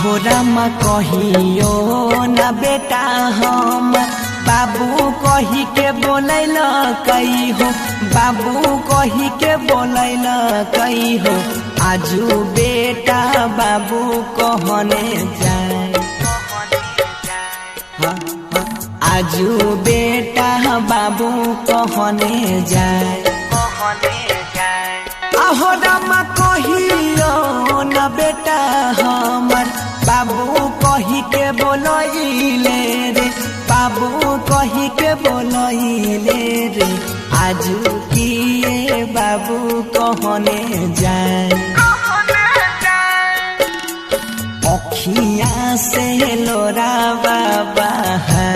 आहो राम कहियो न बेटा हम बाबू कही के बोलैल कई हो, बाबू कही के बोलैल कई हो। आजू बेटा बाबू कहने जाए, आजू बेटा बाबू कहने जाए। आहो राम कहियो न बेटा हमर बाबू कही के बोलैले रे, बाबू कही के बोलैले रे। आजू किए बाबू कहने जाए, अखियाँ से लोरा बाबा है।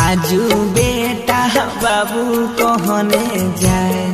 आजू बेटा बाबू कहने जाए।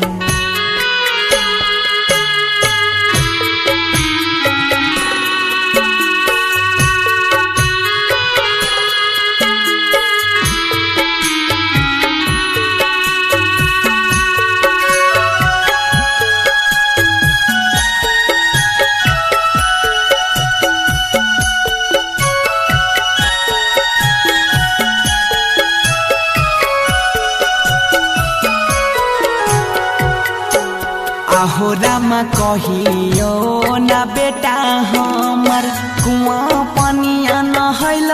आहो राम कहियो न बेटा हमर कुआं पनिया नहैल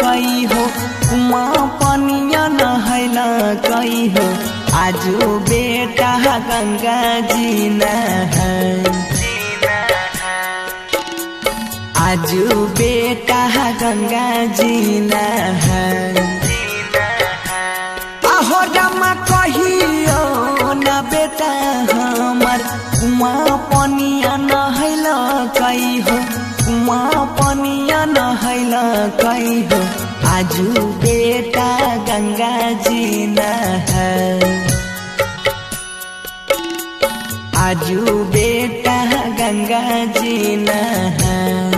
कई हो, कुआं पनिया नहैल कई हो। आजू बेटा गंगा जी नहाय, आजू बेटा गंगा जी नहाय। आहो राम कहियो न बेटा हमर कुआं पनिया नहैल कई हो, कुआं पनिया नहैल कई हो। आजू बेटा गंगा जी नहाय, आजू बेटा गंगा जी नहाय।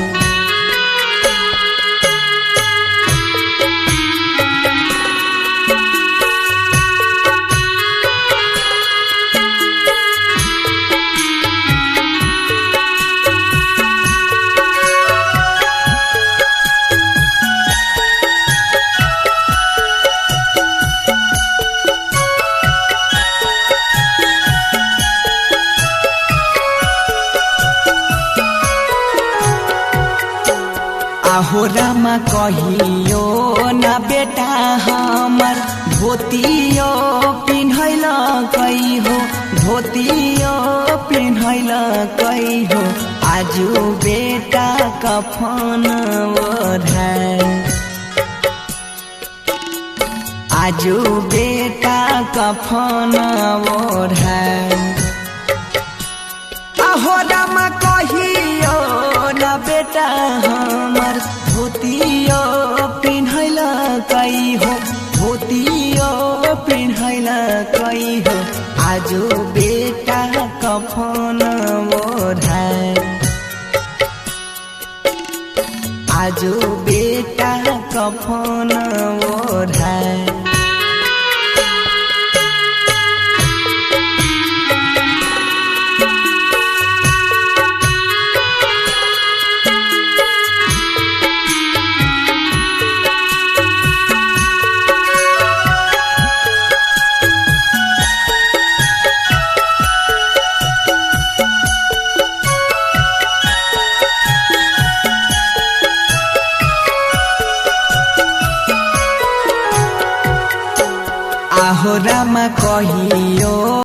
आहो राम कहियो न बेटा हमर धोतियो पिन्हैल कई हो, धोतियो पिन्हैल कई हो। आजू बेटा कफन ओढ़ाय, आजू बेटा कफन ओढ़ाय। आहो राम कहियो न बेटा हमर धोतियो पिन्हैल कई हो, धोतियो पिन्हैल कई हो। आजू बेटा कफन ओढ़ाय, आजू बेटा कफन ओढ़ाय। आहो राम कहियो